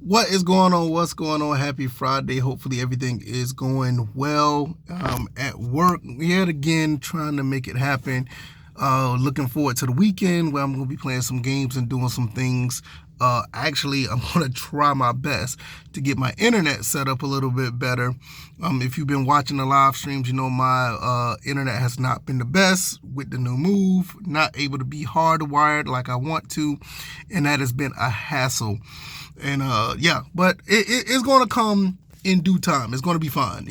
What is going on? What's going on? Happy Friday. Hopefully everything is going well. At work yet again, trying to make it happen. Looking forward to the weekend where I'm going to be playing some games and doing some things. Actually, I'm going to try my best to get my internet set up a little bit better. If you've been watching the live streams, you know my internet has not been the best with the new move. Not able to be hardwired like I want to, and that has been a hassle. And yeah, but it's going to come in due time. It's going to be fine.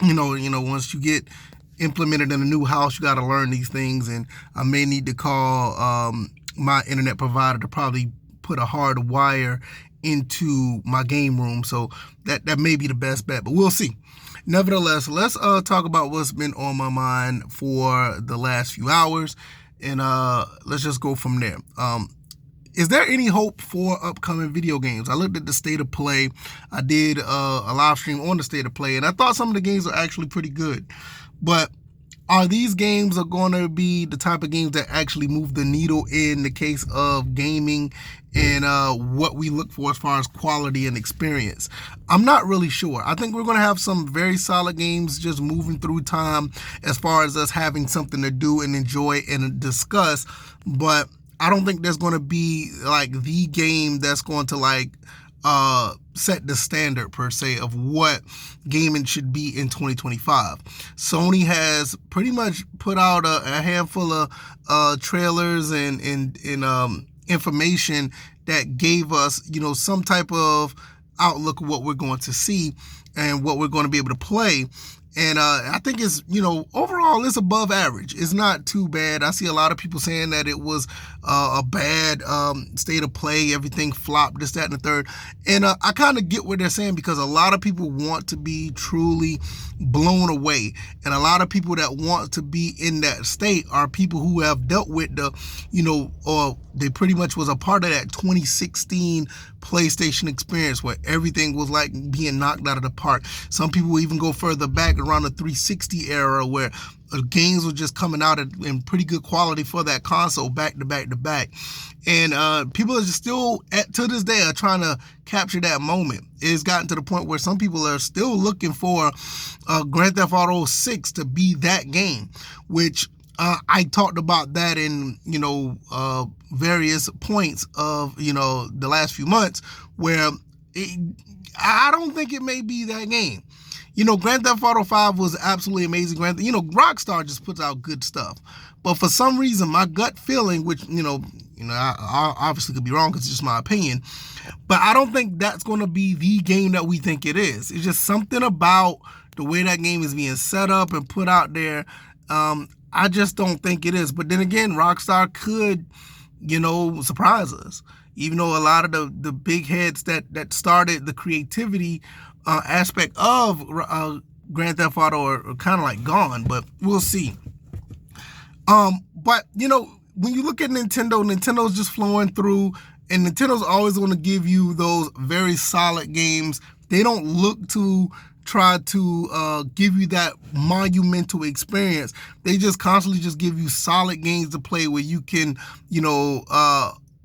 Once you get implemented in a new house, you got to learn these things. And I may need to call my internet provider to probably put a hard wire into my game room. So that may be the best bet, but we'll see. Nevertheless, let's talk about what's been on my mind for the last few hours, and let's just go from there. Is there any hope for upcoming video games? I looked at the state of play. I did a live stream on the state of play, and I thought some of the games are actually pretty good. But are these games going to be the type of games that actually move the needle in the case of gaming and what we look for as far as quality and experience? I'm not really sure. I think we're going to have some very solid games just moving through time as far as us having something to do and enjoy and discuss, but I don't think there's going to be like the game that's going to set the standard per se of what gaming should be in 2025. Sony has pretty much put out a handful of trailers and information that gave us, some type of outlook of what we're going to see and what we're going to be able to play. And I think it's, overall it's above average. It's not too bad. I see a lot of people saying that it was a bad state of play. Everything flopped, this, that, and the third. And I kind of get what they're saying because a lot of people want to be truly blown away. And a lot of people that want to be in that state are people who have dealt with the, or they pretty much was a part of that 2016 PlayStation experience where everything was like being knocked out of the park. Some people even go further back around the 360 era where games were just coming out in pretty good quality for that console back to back to back. And people are just still, to this day, are trying to capture that moment. It's gotten to the point where some people are still looking for Grand Theft Auto 6 to be that game, which I talked about that in, various points of, the last few months where I don't think it may be that game. Grand Theft Auto 5 was absolutely amazing. Rockstar just puts out good stuff. But for some reason, my gut feeling, which, I obviously could be wrong because it's just my opinion, but I don't think that's going to be the game that we think it is. It's just something about the way that game is being set up and put out there. I just don't think it is. But then again, Rockstar could, surprise us. Even though a lot of the big heads that started the creativity aspect of Grand Theft Auto are kind of like gone, but we'll see. But when you look at Nintendo's just flowing through, and Nintendo's always going to give you those very solid games. They don't look to try to give you that monumental experience. They just constantly just give you solid games to play where you can,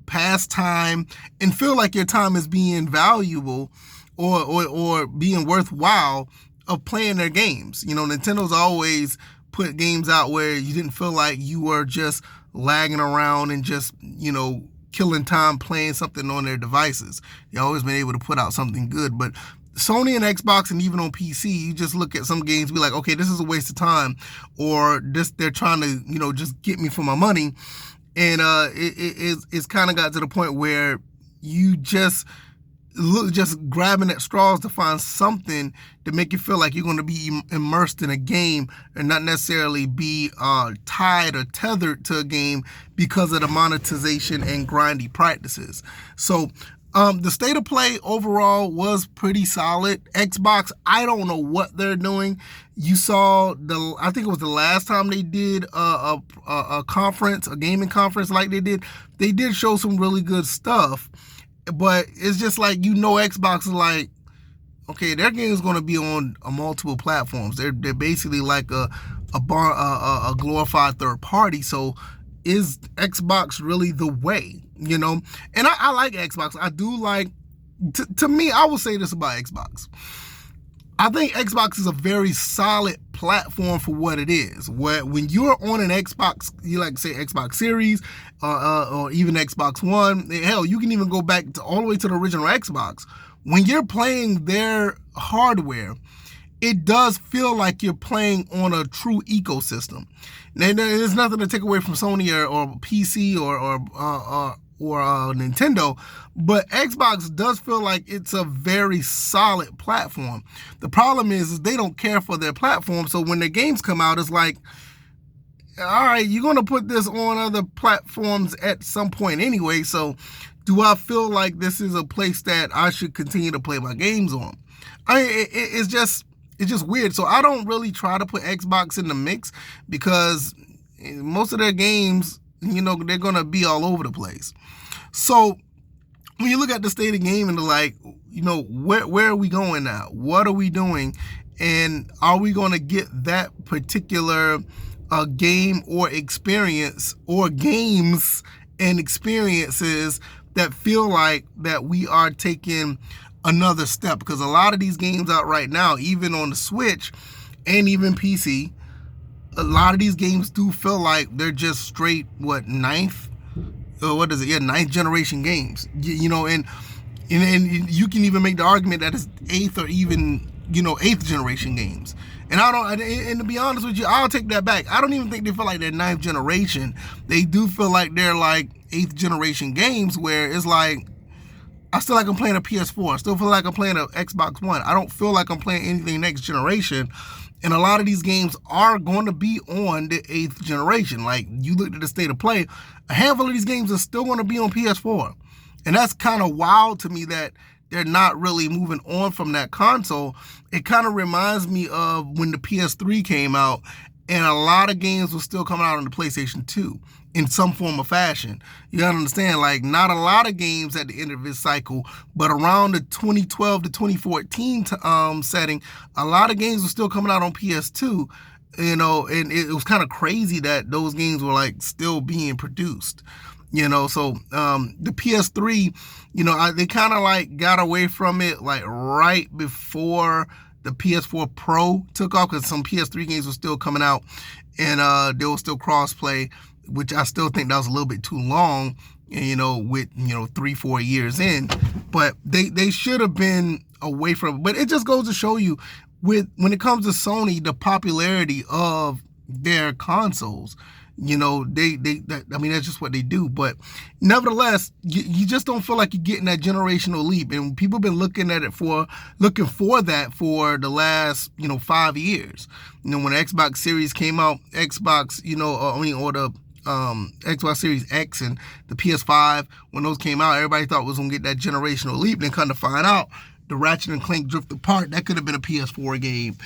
pass time and feel like your time is being valuable or being worthwhile of playing their games. Nintendo's always put games out where you didn't feel like you were just lagging around and just, killing time playing something on their devices. They always been able to put out something good. But Sony and Xbox and even on PC, you just look at some games and be like, okay, this is a waste of time, or this they're trying to, just get me for my money. And it's kind of got to the point where you just grabbing at straws to find something to make you feel like you're going to be immersed in a game and not necessarily be tied or tethered to a game because of the monetization and grindy practices. So the state of play overall was pretty solid. Xbox, I don't know what they're doing. You saw I think it was the last time they did a conference, a gaming conference like they did. They did show some really good stuff. But it's just like, Xbox is like, okay, their game is going to be on multiple platforms. They're basically like a glorified third party. So is Xbox really the way? And I like Xbox. I do like to me, I will say this about Xbox. I think Xbox is a very solid platform for what it is. When you're on an Xbox, you like say Xbox Series, or even Xbox One, hell, you can even go back all the way to the original Xbox. When you're playing their hardware, it does feel like you're playing on a true ecosystem. Now, there's nothing to take away from Sony or PC or Nintendo, but Xbox does feel like it's a very solid platform. The problem is they don't care for their platform, so when their games come out, it's like, all right, you're going to put this on other platforms at some point anyway, so do I feel like this is a place that I should continue to play my games on? It's just weird. So I don't really try to put Xbox in the mix because most of their games, they're going to be all over the place. So when you look at the state of game and like, where are we going now? What are we doing? And are we going to get that particular game or experience or games and experiences that feel like that we are taking another step? Because a lot of these games out right now, even on the Switch and even PC, a lot of these games do feel like they're just straight ninth generation games. And you can even make the argument that it's eighth or even eighth generation games. And and to be honest with you, I'll take that back. I don't even think they feel like they're ninth generation. They do feel like they're like eighth generation games, where it's like, I still like I'm playing a PS4. I still feel like I'm playing an Xbox One. I don't feel like I'm playing anything next generation. And a lot of these games are going to be on the 8th generation. Like, you look at the state of play, a handful of these games are still going to be on PS4. And that's kind of wild to me that they're not really moving on from that console. It kind of reminds me of when the PS3 came out and a lot of games were still coming out on the PlayStation 2 in some form or fashion. You gotta understand, like, not a lot of games at the end of this cycle, but around the 2012 to 2014 setting, a lot of games were still coming out on PS2, and it was kind of crazy that those games were like still being produced. So the PS3, they kind of like got away from it like right before the PS4 Pro took off, because some PS3 games were still coming out and there was still crossplay, which I still think that was a little bit too long, with 3-4 years in. But they should have been away from it. But it just goes to show you, when it comes to Sony, the popularity of their consoles. That's just what they do. But nevertheless, you just don't feel like you're getting that generational leap. And people have been looking for that for the last, 5 years. When the Xbox Series came out, Xbox, or the Xbox Series X and the PS5, when those came out, everybody thought was going to get that generational leap. Then come to find out, the Ratchet and Clank Drift Apart, that could have been a PS4 game.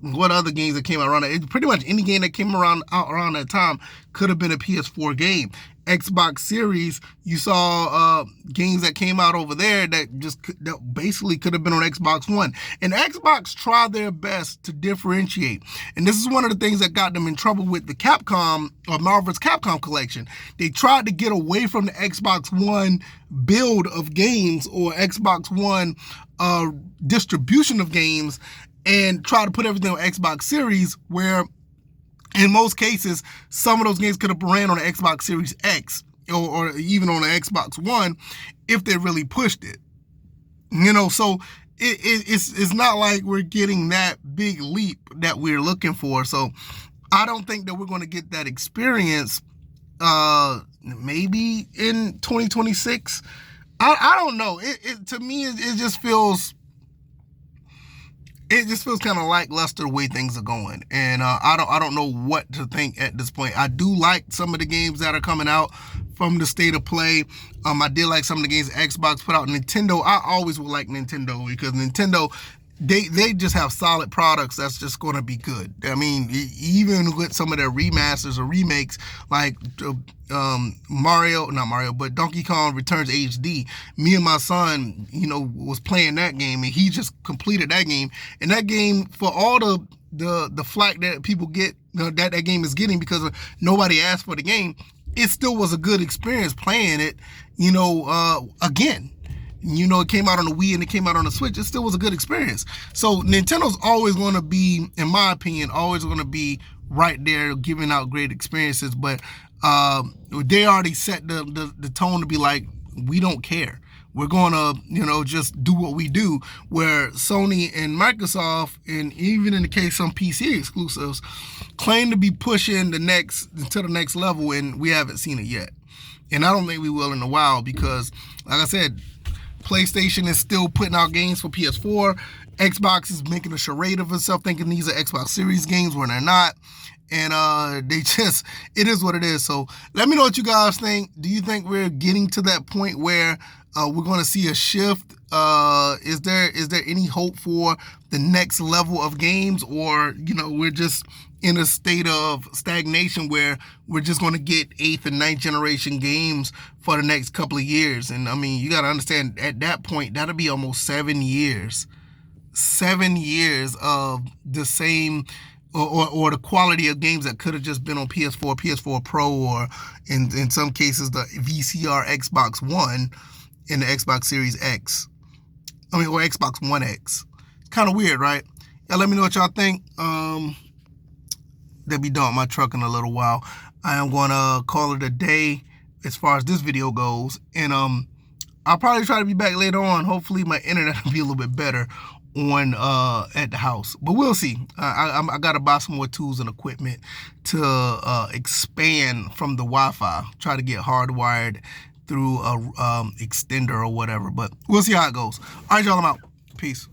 What other games that came out around that? Pretty much any game that came around that time could have been a PS4 game. Xbox Series, you saw games that came out over there that basically could have been on Xbox One. And Xbox tried their best to differentiate. And this is one of the things that got them in trouble with the Capcom or Marvel's Capcom collection. They tried to get away from the Xbox One build of games or Xbox One distribution of games, and try to put everything on Xbox Series, where in most cases, some of those games could have ran on the Xbox Series X or even on the Xbox One if they really pushed it. So it's not like we're getting that big leap that we're looking for. So I don't think that we're going to get that experience maybe in 2026. I don't know. To me, it just feels... It just feels kind of lackluster the way things are going, and I don't know what to think at this point. I do like some of the games that are coming out from the state of play. I did like some of the games Xbox put out. Nintendo, I always would like Nintendo, because Nintendo, they just have solid products that's just going to be good. I mean, even with some of their remasters or remakes, like but Donkey Kong Returns HD. Me and my son, was playing that game, and he just completed that game. And that game, for all the flack that people get, that game is getting because nobody asked for the game, it still was a good experience playing it, again. It came out on the Wii and it came out on the Switch. It still was a good experience. So Nintendo's always going to be, in my opinion, always going to be right there giving out great experiences. But they already set the tone to be like, we don't care. We're going to, just do what we do. Where Sony and Microsoft, and even in the case of some PC exclusives, claim to be pushing to the next level, and we haven't seen it yet. And I don't think we will in a while because, like I said, PlayStation is still putting out games for PS4. Xbox is making a charade of itself, thinking these are Xbox Series games when they're not. And it is what it is. So let me know what you guys think. Do you think we're getting to that point where we're going to see a shift? Is there any hope for the next level of games, or we're just in a state of stagnation where we're just going to get 8th and 9th generation games for the next couple of years? And I mean, you got to understand, at that point, that'll be almost 7 years. 7 years of the same or the quality of games that could have just been on PS4, PS4 Pro, or in some cases the VCR Xbox One and the Xbox Series X. Or Xbox One X. It's kind of weird, right? Yeah, let me know what y'all think. They'll be done with my truck in a little while. I am going to call it a day as far as this video goes. And I'll probably try to be back later on. Hopefully my internet will be a little bit better on at the house, but we'll see. I gotta buy some more tools and equipment to expand from the Wi-Fi. Try to get hardwired through a extender or whatever, but we'll see how it goes. All right, y'all, I'm out. Peace.